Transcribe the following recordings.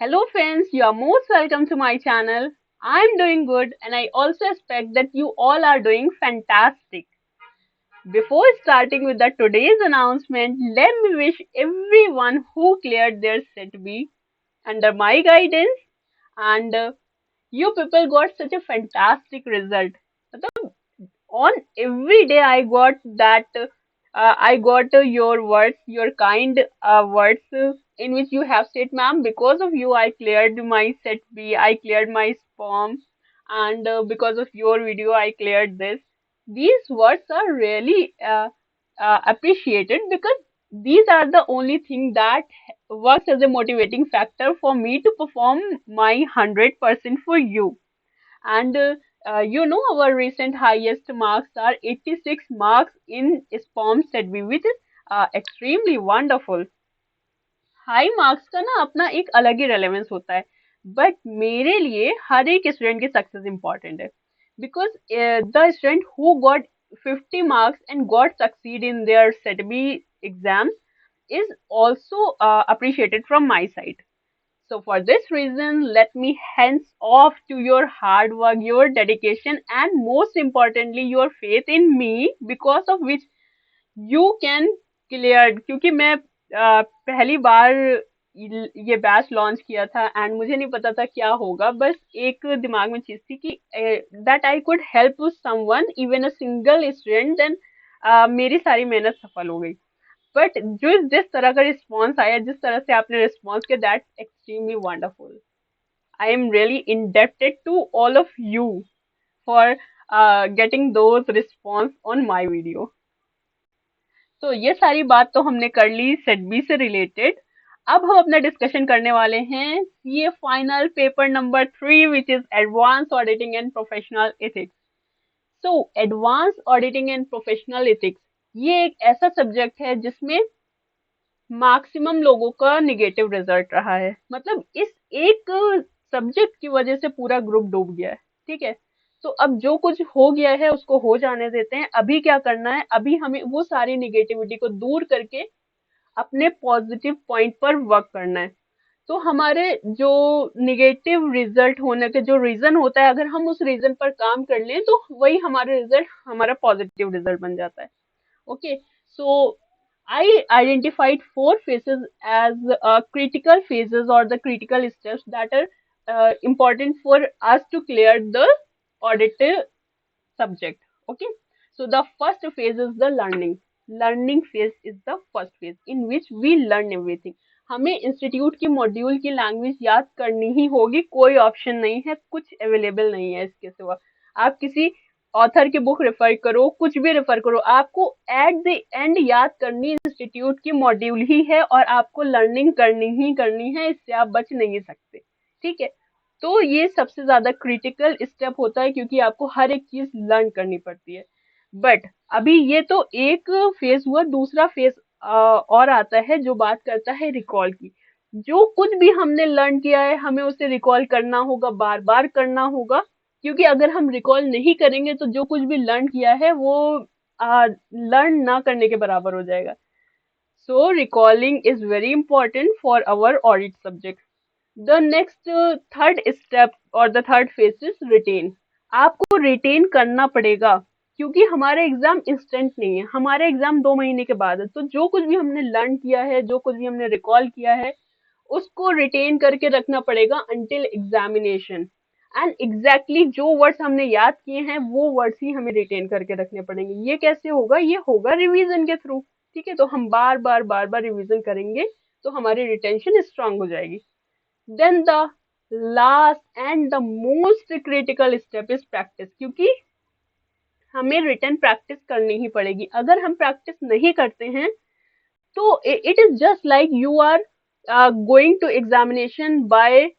Hello friends, you are most welcome to my channel. I'm doing good and I also expect that you all are doing fantastic. Before starting with the today's announcement, let me wish everyone who cleared their set B under my guidance and you people got such a fantastic result. मतलब, on every day I got your words, your kind words in which you have said, ma'am, because of you I cleared my set B, I cleared my spam, and because of your video I cleared this. These words are really appreciated because these are the only thing that works as a motivating factor for me to perform my 100% for you. And our recent highest marks are 86 marks in SPOM set B, which is extremely wonderful. High marks का ना अपना एक अलग ही relevance होता है, but मेरे लिए हर एक स्टूडेंट की सक्सेस इंपॉर्टेंट है because the student who got 50 marks and got succeed in their set B exams is also appreciated from my side. So for this reason, let me hands off to your hard work, your dedication, and most importantly, your faith in me, because of which you can clear. क्योंकि मैं पहली बार ये batch launch किया था and मुझे नहीं पता था क्या होगा, बस एक दिमाग में चीज थी कि that I could help someone even a single student, then मेरी सारी मेहनत सफल हो गई. बट जो जिस तरह का रिस्पॉन्स आया, जिस तरह से आपने रिस्पॉन्स किया, that extremely wonderful. I am really indebted to all of you for getting those response on my video. तो ये सारी बात तो हमने कर ली सेट बी से रिलेटेड. अब हम अपना डिस्कशन करने वाले हैं ये final paper number 3, which is advance auditing and professional ethics. So advance auditing and professional ethics ये एक ऐसा सब्जेक्ट है जिसमें मैक्सिमम लोगों का निगेटिव रिजल्ट रहा है. मतलब इस एक सब्जेक्ट की वजह से पूरा ग्रुप डूब गया है. ठीक है, तो अब जो कुछ हो गया है उसको हो जाने देते हैं. अभी क्या करना है, अभी हमें वो सारी निगेटिविटी को दूर करके अपने पॉजिटिव पॉइंट पर वर्क करना है. तो हमारे जो निगेटिव रिजल्ट होने के जो रीजन होता है, अगर हम उस रीजन पर काम कर लें तो वही हमारा रिजल्ट हमारा पॉजिटिव रिजल्ट बन जाता है. Okay, so I identified four phases as critical phases or the critical steps that are important for us to clear the audit subject. Okay, so the first phase is the learning. Learning phase is the first phase in which we learn everything. हमें institute की module की language याद करनी ही होगी, कोई option नहीं है, कुछ अवेलेबल नहीं है इसके सिवा. आप किसी ऑथर की बुक रेफर करो, कुछ भी रेफर करो, आपको एट द एंड याद करनी इंस्टीट्यूट की मॉड्यूल ही है और आपको लर्निंग करनी ही करनी है, इससे आप बच नहीं सकते. ठीक है, तो ये सबसे ज्यादा क्रिटिकल स्टेप होता है क्योंकि आपको हर एक चीज लर्न करनी पड़ती है. बट अभी ये तो एक फेज हुआ, दूसरा फेज और आता है जो बात करता है रिकॉल की. जो कुछ भी हमने लर्न किया है हमें उसे रिकॉल करना होगा, बार बार करना होगा, क्योंकि अगर हम रिकॉल नहीं करेंगे तो जो कुछ भी लर्न किया है वो लर्न ना करने के बराबर हो जाएगा. So recalling is very important for our audit subject. The next third step और the third phase is retain. आपको रिटेन करना पड़ेगा क्योंकि हमारा एग्जाम इंस्टेंट नहीं है, हमारा एग्जाम 2 महीने के बाद है. तो जो कुछ भी हमने लर्न किया है, जो कुछ भी हमने रिकॉल किया है, उसको रिटेन करके रखना पड़ेगा अंटिल एग्जामिनेशन. एंड एग्जैक्टली जो वर्ड्स हमने याद किए हैं वो वर्ड्स ही हमें रिटेन करके रखने पड़ेंगे. ये कैसे होगा, ये होगा रिवीजन के थ्रू. ठीक है, तो हम बार बार रिवीजन करेंगे तो हमारी रिटेंशन स्ट्रांग हो जाएगी. Then the last and the most critical step is practice. क्योंकि हमें रिटर्न प्रैक्टिस करनी ही पड़ेगी. अगर हम प्रैक्टिस नहीं करते हैं तो it is just like you are going to examination by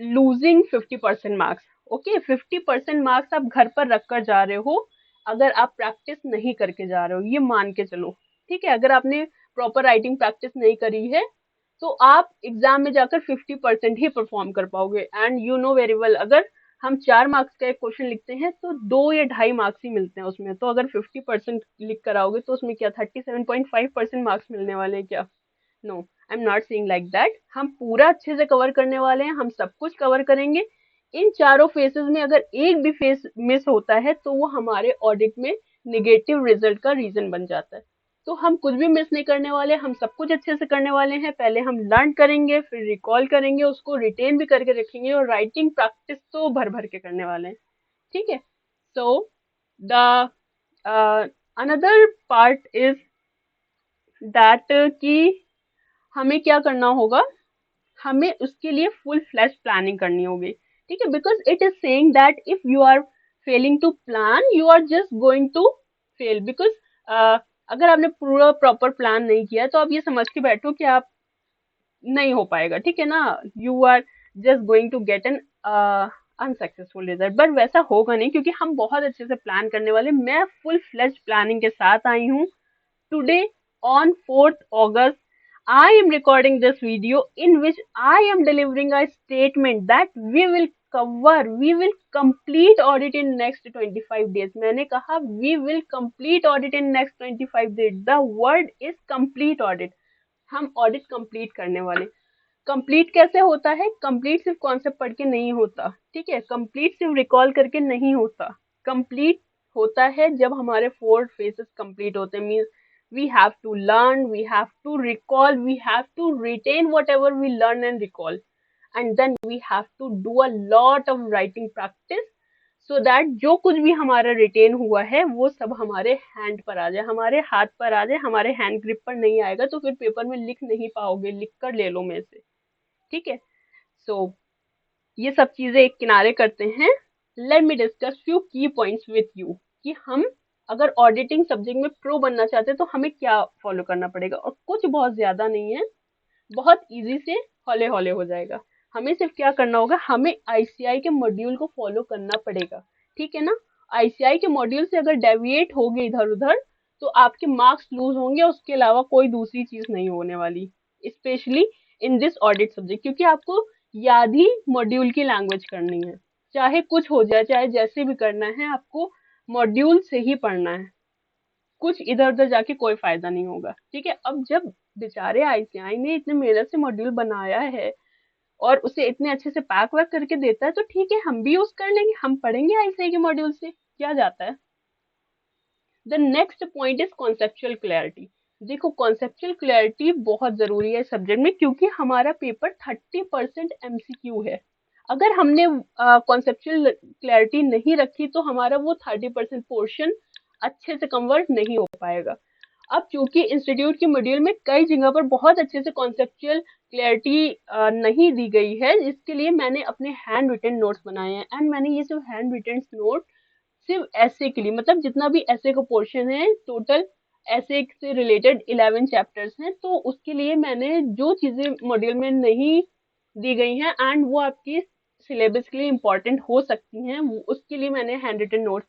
losing 50% marks. Okay, 50% marks आप घर पर रख कर जा रहे हो अगर आप प्रैक्टिस नहीं करके जा रहे हो, ये मान के चलो. ठीक है, अगर आपने प्रॉपर राइटिंग प्रैक्टिस नहीं करी है तो आप एग्जाम में जाकर 50% ही परफॉर्म कर पाओगे. And you know very well, अगर हम 4 मार्क्स का एक क्वेश्चन लिखते हैं तो 2 या ढाई मार्क्स ही मिलते हैं उसमें. तो अगर 50% लिख कर आओगे तो उसमें क्या 37.5% मार्क्स मिलने वाले हैं क्या? No. I am not saying like that. हम पूरा अच्छे से कवर करने वाले हैं, हम सब कुछ कवर करेंगे। इन चारों फेसेस में अगर एक भी फेस मिस होता है तो वो हमारे ऑडिट में निगेटिव रिजल्ट का रीजन बन जाता है। तो हम कुछ भी मिस नहीं करने वाले, हम सब कुछ अच्छे से करने वाले हैं। पहले हम लर्न करेंगे, फिर रिकॉल करेंगे, उसको रिटेन भी करके रखेंगे, और राइटिंग प्रैक्टिस तो भर भर के करने वाले हैं। ठीक है। So the another part is that कि हमें क्या करना होगा, हमें उसके लिए फुल फ्लैश प्लानिंग करनी होगी। ठीक है, because it is saying that if you are failing to plan you are just going to fail. Because अगर आपने पूरा प्रॉपर प्लान नहीं किया तो आप ये समझ के बैठो कि आप नहीं हो पाएगा। ठीक है ना, you are just going to get an unsuccessful result. But वैसा होगा नहीं, क्योंकि हम बहुत अच्छे से प्लान करने वाले। मैं फुल फ्लैश प्लानिंग के साथ आई हूँ। Today, on 4th August, I am recording this video in which I am delivering a statement that we will complete audit in next 25 days. मैंने कहा we will complete audit in next 25 days. The word is complete audit. हम audit complete करने वाले। Complete कैसे होता है? Complete सिर्फ concept पढ़ के नहीं होता। ठीक है, कंप्लीट सिर्फ रिकॉल करके नहीं होता। कंप्लीट होता है जब हमारे 4 फेसेस कंप्लीट होते हैं। Means we have to learn, we have to recall, we have to retain whatever we learn and recall, and then we have to do a lot of writing practice so that जो कुछ भी हमारा retain हुआ है वो सब हमारे hand पर आ जाए, हमारे हाथ पर आ जाए। हमारे हैंड ग्रिप पर नहीं आएगा तो फिर पेपर में लिख नहीं पाओगे, लिख कर ले लो मेरे से। ठीक है। सो ये सब चीजें एक किनारे करते हैं। लेट मी डिस्कस फ्यू की पॉइंट्स विथ यू कि हम अगर ऑडिटिंग सब्जेक्ट में प्रो बनना चाहते हैं तो हमें क्या फॉलो करना पड़ेगा। और कुछ बहुत ज्यादा नहीं है, बहुत इजी से हौले हौले हो जाएगा। हमें सिर्फ क्या करना होगा, हमें आईसीआई के मॉड्यूल को फॉलो करना पड़ेगा। ठीक है ना, आईसीआई के मॉड्यूल से अगर डेविएट हो गए इधर उधर तो आपके मार्क्स लूज होंगे, उसके अलावा कोई दूसरी चीज नहीं होने वाली, specially in this audit subject. क्योंकि आपको याद ही मॉड्यूल की लैंग्वेज करनी है, चाहे कुछ हो जाए, चाहे जैसे भी करना है, आपको मॉड्यूल से ही पढ़ना है। कुछ इधर उधर जाके कोई फायदा नहीं होगा। ठीक है, अब जब बेचारे आईसीआई ने इतने मेहनत से मॉड्यूल बनाया है और उसे इतने अच्छे से पैक वैक करके देता है तो ठीक है, हम भी यूज कर लेंगे, हम पढ़ेंगे आईसीआई के मॉड्यूल से, क्या जाता है। The next point is conceptual clarity. देखो, कॉन्सेप्चुअल क्लैरिटी बहुत जरूरी है सब्जेक्ट में, क्योंकि हमारा पेपर 30% एमसीक्यू है। अगर हमने कॉन्सेप्चुअल क्लैरिटी नहीं रखी तो हमारा वो 30% पोर्शन अच्छे से कन्वर्ट नहीं हो पाएगा। अब चूंकि इंस्टीट्यूट के मॉड्यूल में कई जगह पर बहुत अच्छे से कॉन्सेप्चुअल क्लैरिटी नहीं दी गई है, इसके लिए मैंने अपने हैंड रिटन नोट्स बनाए हैं। एंड मैंने ये सब हैंड रिटन नोट सिर्फ ऐसे के लिए, मतलब जितना भी ऐसे का पोर्शन है, टोटल ऐसे से रिलेटेड 11 चैप्टर्स हैं, तो उसके लिए मैंने जो चीजें मॉड्यूल में नहीं दी गई हैं एंड वो आपकी सिलेबस के लिए इम्पोर्टेंट हो सकती हैं, उसके लिए मैंने हैंड रिटन नोट्स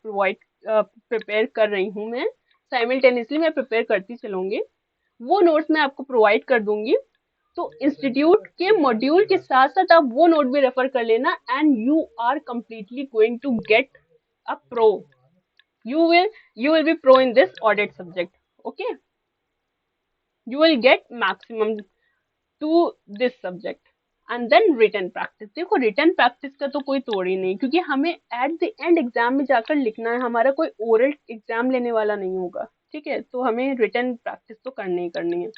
प्रिपेयर कर रही हूँ। मैं साइमल्टेनियसली मैं प्रिपेयर करती चलूंगी, वो नोट्स मैं आपको प्रोवाइड कर दूंगी। तो इंस्टीट्यूट के मॉड्यूल के साथ साथ आप वो नोट भी रेफर कर लेना, and you are completely going to get a pro. You will be pro in this audit subject. Okay, you will get maximum to this subject. And then written practice. देखो, written practice का तो कोई तोड़ ही नहीं, क्योंकि हमें at the end exam में जाकर लिखना है, हमारा कोई ओरल एग्जाम लेने वाला नहीं होगा। ठीक है, तो हमें written practice तो करनी ही करनी है।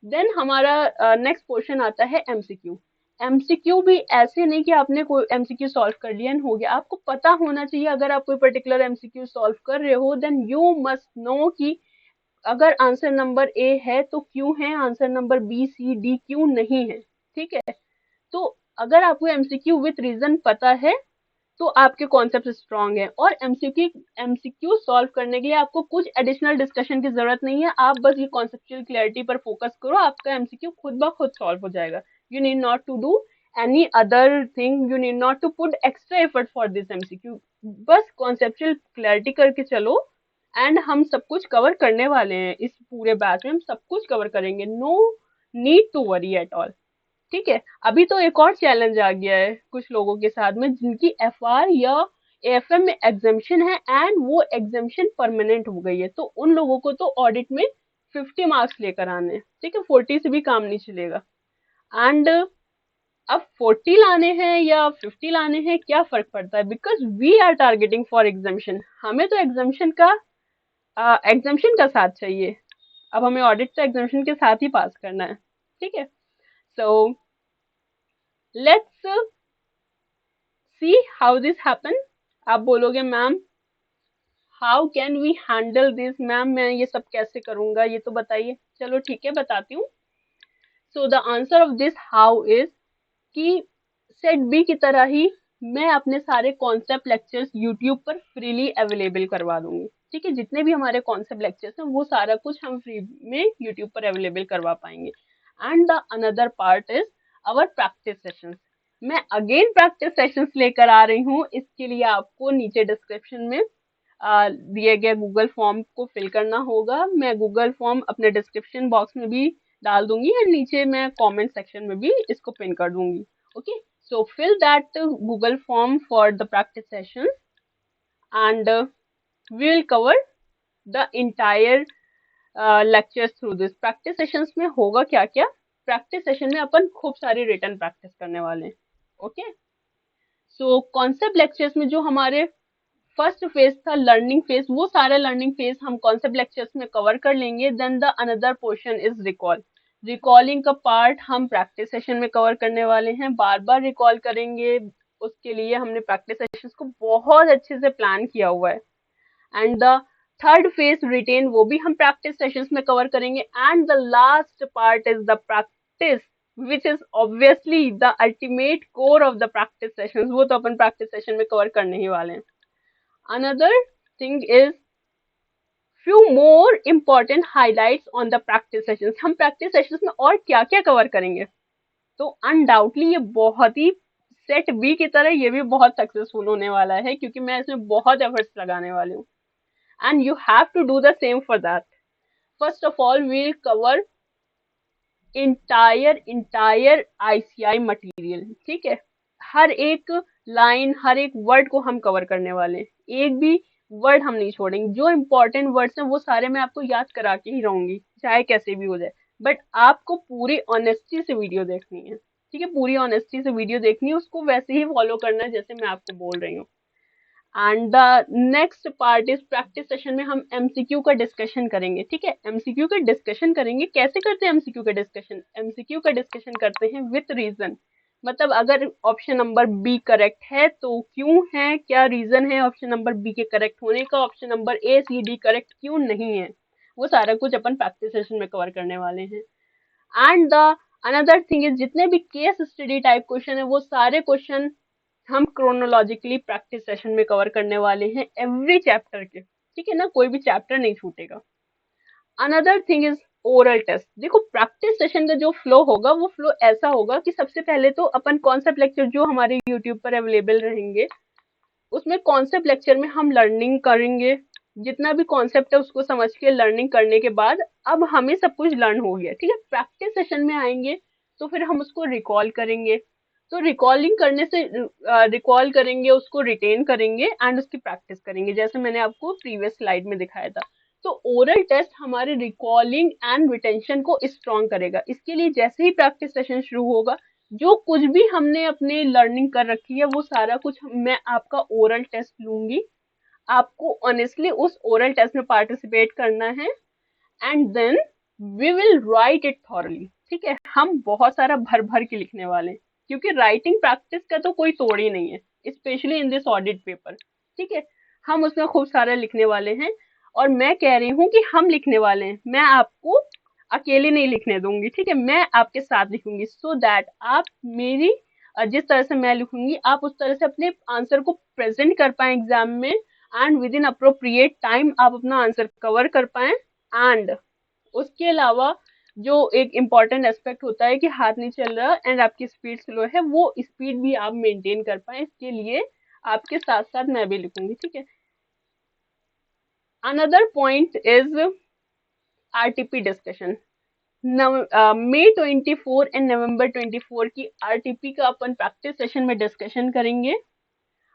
देन हमारा नेक्स्ट पोर्शन आता है एमसीक्यू। एमसीक्यू भी ऐसे नहीं कि आपने कोई एमसीक्यू सॉल्व कर लिया हो गया, आपको पता होना चाहिए। अगर आप कोई पर्टिकुलर एमसीक्यू सॉल्व कर रहे हो देन यू मस्ट नो कि अगर आंसर नंबर ए है तो क्यों है, answer number B C D क्यों नहीं है। ठीक है, तो अगर आपको एमसीक्यू विथ रीजन पता है तो आपके कॉन्सेप्ट स्ट्रांग है। और एमसीक्यू सॉल्व करने के लिए आपको कुछ एडिशनल डिस्कशन की जरूरत नहीं है, आप बस ये कॉन्सेप्चुअल क्लैरिटी पर फोकस करो, आपका एमसीक्यू खुद ब खुद सॉल्व हो जाएगा। You need not to do any other thing, you need not to put extra effort for this MCQ. बस कॉन्सेप्चुअल क्लैरिटी करके चलो, एंड हम सब कुछ कवर करने वाले हैं। इस पूरे बैच में हम सब कुछ कवर करेंगे, no need to worry at all. ठीक है, अभी तो एक और चैलेंज आ गया है कुछ लोगों के साथ में, जिनकी एफआर या एएफएम में एग्जाम्शन है एंड वो एग्जाम्शन परमानेंट हो गई है, तो उन लोगों को तो ऑडिट में 50 मार्क्स लेकर आने हैं, ठीक है, 40 से भी काम नहीं चलेगा। एंड अब 40 लाने हैं या 50 लाने हैं, क्या फर्क पड़ता है, because we are targeting for examination, हमें तो एग्जामिशन का साथ चाहिए। अब हमें ऑडिट तो एग्जामिशन के साथ ही पास करना है, ठीक है। So let's see how this happen. आप बोलोगे ma'am how can we handle this, ma'am मैं ये सब कैसे करूंगा, ये तो बताइए। चलो ठीक है, बताती हूँ। So the answer of this how is कि सेट बी की तरह ही मैं अपने सारे कॉन्सेप्ट लेक्चर्स यूट्यूब पर फ्रीली अवेलेबल करवा दूंगी, ठीक है। जितने भी हमारे कॉन्सेप्ट लेक्चर्स हैं वो सारा कुछ हम फ्री में यूट्यूब पर अवेलेबल करवा पाएंगे। And the another part is our practice sessions. मैं अगेन प्रैक्टिस सेशंस लेकर आ रही हूँ, इसके लिए आपको नीचे डिस्क्रिप्शन में दिए गए गूगल फॉर्म को फिल करना होगा। मैं गूगल फॉर्म अपने डिस्क्रिप्शन बॉक्स में भी डाल दूंगी और नीचे मैं कमेंट सेक्शन में भी इसको पिन कर दूंगी। Okay, so fill that Google form for the practice session and we will cover the entire lectures through this practice sessions में होगा क्या क्या। प्रैक्टिस सेशन में अपन खूब सारी रिटर्न प्रैक्टिस करने वाले हैं। ओके, सो कॉन्सेप्ट लेक्चर्स में जो हमारे फर्स्ट फेज था लर्निंग फेज, वो सारे लर्निंग फेज हम कॉन्सेप्ट लेक्चर्स में कवर कर लेंगे। Then the another portion is recall. Recalling का पार्ट हम प्रैक्टिस सेशन में कवर करने वाले हैं, बार बार रिकॉल करेंगे। उसके लिए हमने प्रैक्टिस सेशंस को बहुत अच्छे से प्लान किया हुआ है। And the third phase retain, वो भी हम प्रैक्टिस सेशंस में कवर करेंगे। And the last part is the practice which is obviously the ultimate core of the practice sessions, वो तो अपन प्रैक्टिस सेशन में कवर करने ही वाले हैं। Another thing is few more important highlights on the practice sessions। हम practice sessions में और क्या क्या कवर करेंगे, तो अनडाउटली ये बहुत ही सेट बी की तरह ये भी बहुत सक्सेसफुल होने वाला है, क्योंकि मैं इसमें बहुत एफर्ट्स लगाने वाली हूँ। And you have to do the same for that. First of all we will cover entire ICI material, ठीक है। हर एक लाइन, हर एक वर्ड को हम कवर करने वाले हैं, एक भी वर्ड हम नहीं छोड़ेंगे। जो इंपॉर्टेंट वर्ड्स हैं वो सारे मैं आपको याद करा के ही रहूंगी, चाहे कैसे भी हो जाए। बट आपको पूरी ऑनेस्टी से वीडियो देखनी है, ठीक है, पूरी ऑनेस्टी से वीडियो देखनी है, उसको वैसे ही फॉलो करना है जैसे मैं आपको बोल रही हूँ। And the next part is practice session में हम एमसीक्यू का डिस्कशन करेंगे, ठीक है। एमसीक्यू का डिस्कशन करेंगे, कैसे करते हैं एमसीक्यू का डिस्कशन? एमसीक्यू का डिस्कशन करते हैं विथ रीजन। मतलब अगर ऑप्शन नंबर बी करेक्ट है तो क्यों है, क्या रीजन है ऑप्शन नंबर बी के करेक्ट होने का, option number A C D correct क्यों नहीं है, वो सारा कुछ अपन प्रैक्टिस सेशन में कवर करने वाले हैं। And the another thing is जितने भी केस स्टडी टाइप क्वेश्चन है वो सारे क्वेश्चन हम क्रोनोलॉजिकली प्रैक्टिस सेशन में कवर करने वाले हैं, एवरी चैप्टर के, ठीक है ना, कोई भी चैप्टर नहीं छूटेगा। Another thing is oral test. देखो प्रैक्टिस सेशन का जो फ्लो होगा वो फ्लो ऐसा होगा कि सबसे पहले तो अपन कॉन्सेप्ट लेक्चर जो हमारे यूट्यूब पर अवेलेबल रहेंगे उसमें कॉन्सेप्ट लेक्चर में हम लर्निंग करेंगे, जितना भी कॉन्सेप्ट है उसको समझ के लर्निंग करने के बाद अब हमें सब कुछ लर्न हो गया, ठीक है। प्रैक्टिस सेशन में आएंगे तो फिर हम उसको रिकॉल करेंगे, तो रिकॉलिंग करने से रिकॉल करेंगे, उसको रिटेन करेंगे एंड उसकी प्रैक्टिस करेंगे, जैसे मैंने आपको प्रीवियस स्लाइड में दिखाया था। तो ओरल टेस्ट हमारे रिकॉलिंग एंड रिटेंशन को स्ट्रॉन्ग करेगा। इसके लिए जैसे ही प्रैक्टिस सेशन शुरू होगा, जो कुछ भी हमने अपने लर्निंग कर रखी है वो सारा कुछ मैं आपका ओरल टेस्ट लूंगी, आपको ऑनेस्टली उस ओरल टेस्ट में पार्टिसिपेट करना है and then we will write it thoroughly, ठीक है। हम बहुत सारा भर भर के लिखने वाले हैं, क्योंकि राइटिंग प्रैक्टिस का तो कोई तोड़ ही नहीं है, specially in this audit paper, ठीक है। हम उसमें खूब सारा लिखने वाले हैं और मैं कह रही हूँ कि हम लिखने वाले हैं, मैं आपको अकेले नहीं लिखने दूंगी, ठीक है, मैं आपके साथ लिखूंगी सो दैट आप मेरी जिस तरह से मैं लिखूंगी आप उस तरह से अपने आंसर को प्रेजेंट कर पाए एग्जाम में and with in appropriate time आप अपना आंसर कवर कर पाए। एंड उसके अलावा जो एक इम्पॉर्टेंट एस्पेक्ट होता है कि हाथ नहीं चल रहा एंड आपकी स्पीड स्लो है, वो स्पीड भी आप मेंटेन कर पाए, इसके लिए आपके साथ साथ मैं भी लिखूंगी, ठीक है। Another point is RTP discussion. May 24 and November 24 की आरटीपी का अपन प्रैक्टिस सेशन में डिस्कशन करेंगे।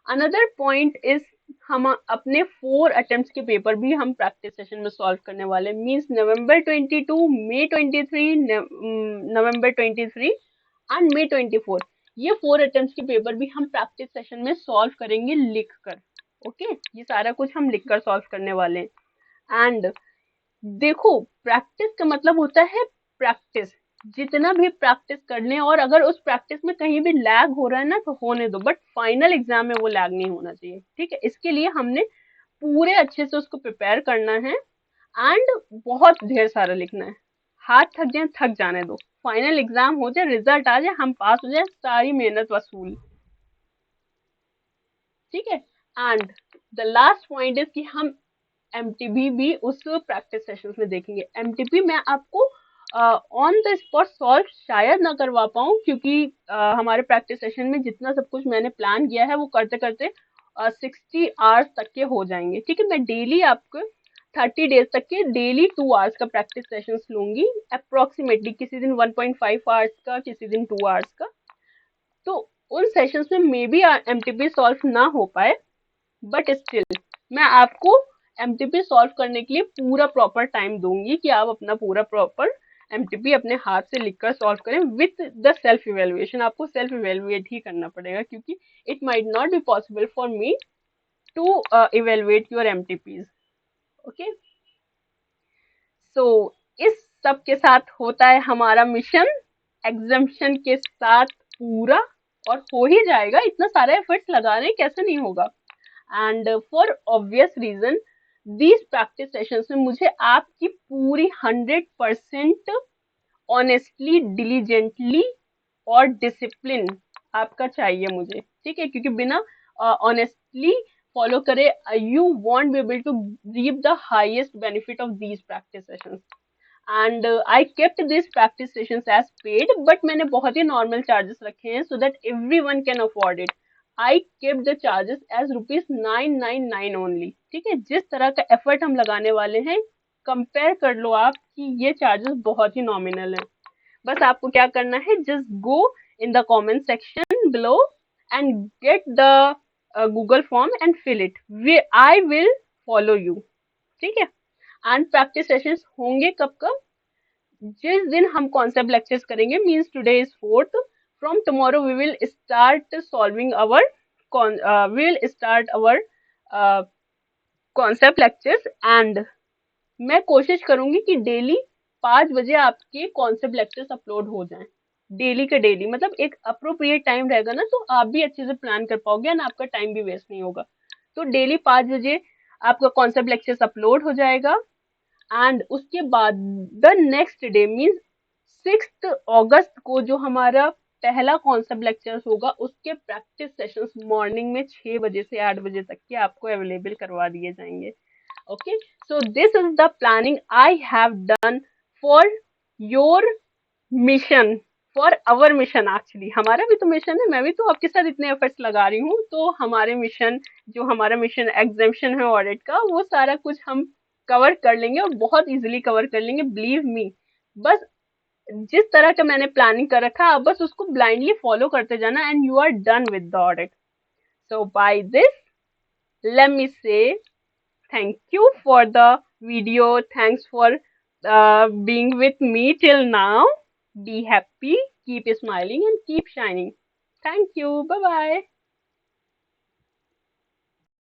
अनदर पॉइंट इज हम अपने 4 अटेम्प्ट के पेपर भी हम प्रैक्टिस सेशन में सॉल्व करने वाले, means November 22, May 23, November 23 and May 24, ये 4 अटेम्प्ट के पेपर भी हम प्रैक्टिस सेशन में सॉल्व करेंगे लिख कर। ओके, ये सारा कुछ हम लिख कर सॉल्व करने वाले हैं। एंड देखो, प्रैक्टिस का मतलब होता है प्रैक्टिस, जितना भी प्रैक्टिस कर लें, और अगर उस प्रैक्टिस में कहीं भी लैग हो रहा है ना तो होने दो, बट फाइनल एग्जाम में वो लैग नहीं होना चाहिए। ठीक है, इसके लिए हमने पूरे अच्छे से उसको प्रिपेयर करना है एंड बहुत ढेर सारा लिखना है। हाथ थक जाए, थक जाने दो, फाइनल एग्जाम हो जाए, रिजल्ट आ जाए, हम पास हो जाए, सारी मेहनत वसूल। ठीक है। And the last point is कि हम एमटीबी भी उस प्रैक्टिस सेशंस में देखेंगे। एमटीबी मैं आपको ऑन द स्पॉट सॉल्व शायद ना करवा पाऊँ, क्योंकि हमारे प्रैक्टिस सेशन में जितना सब कुछ मैंने प्लान किया है वो करते करते 60 आवर्स तक के हो जाएंगे। ठीक है, मैं डेली आपको 30 डेज तक के डेली 2 आवर्स का प्रैक्टिस सेशंस लूंगी अप्रोक्सीमेटली, किसी दिन 1.5 आवर्स का, किसी दिन 2 आवर्स का। तो उन सेशंस में मे बी एमटीपी सॉल्व ना हो पाए, बट स्टिल मैं आपको एमटीपी सॉल्व करने के लिए पूरा प्रॉपर टाइम दूंगी कि आप अपना पूरा प्रॉपर एमटीपी अपने हाथ से लिखकर सॉल्व करें विथ द सेल्फ इवेल्युएशन। आपको सेल्फ इवेल्युएट ही करना पड़ेगा, क्योंकि it might not be possible for me to evaluate your MTPs. Okay, so इस सब के साथ होता है हमारा मिशन एग्जाम्शन के साथ पूरा, और हो ही जाएगा, इतना सारा एफर्ट्स लगा रहे हैं, कैसे नहीं होगा। And for obvious reason these practice sessions में मुझे आपकी पूरी 100% ऑनेस्टली, डिलीजेंटली और डिसिप्लिन आपका चाहिए मुझे। ठीक है, क्योंकि बिना ऑनेस्टली फॉलो करे you won't be able to reap the highest benefit of these practice sessions. And I kept this practice sessions as paid, but मैंने बहुत ही नॉर्मल चार्जेस रखे हैं so that everyone can afford it. I kept the charges as ₹999 only. ठीक है, जिस तरह का एफर्ट हम लगाने वाले हैं, कंपेयर कर लो आप कि ये चार्जेस बहुत ही नॉमिनल है। बस आपको क्या करना है, just go in the comment section below and get the Google form and fill it, I will follow you. ठीक है, एंड प्रैक्टिस सेशंस होंगे कब कब, जिस दिन हम कॉन्सेप्ट लेक्चर्स करेंगे, means today is 4th, from tomorrow we will start solving our we will start our concept lectures. And मैं कोशिश करूंगी कि डेली 5 बजे आपके कॉन्सेप्ट लेक्चर्स अपलोड हो जाएं, डेली के डेली, मतलब एक अप्रोप्रिएट टाइम रहेगा ना, तो आप भी अच्छे से प्लान कर पाओगे एंड आपका टाइम भी वेस्ट नहीं होगा। तो डेली 5 बजे आपका कॉन्सेप्ट लेक्चर्स अपलोड हो जाएगा। एंड उसके बाद द नेक्स्ट डे मीन्स 6 अगस्त को जो हमारा पहला कॉन्सेप्ट लेक्चर्स होगा, उसके प्रैक्टिस सेशंस मॉर्निंग में 6 बजे से 8 बजे तक के आपको अवेलेबल करवा दिए जाएंगे। Okay, so this is the planning I have done for your mission, for our mission actually। हमारा भी तो मिशन है, मैं भी तो आपके साथ इतने एफर्ट्स लगा रही हूँ, तो हमारे मिशन, जो हमारा मिशन एग्जाम्शन है ऑडिट का, वो सारा कुछ हम कवर कर लेंगे और बहुत इजीली कवर कर लेंगे, बिलीव मी। बस जिस तरह का मैंने प्लानिंग कर रखा है, आप बस उसको ब्लाइंडली फॉलो करते जाना and you are done with the audit. So by this let me say thank you for the video. Thanks for being with me till now. Be happy, keep smiling, and keep shining. Thank you. Bye bye.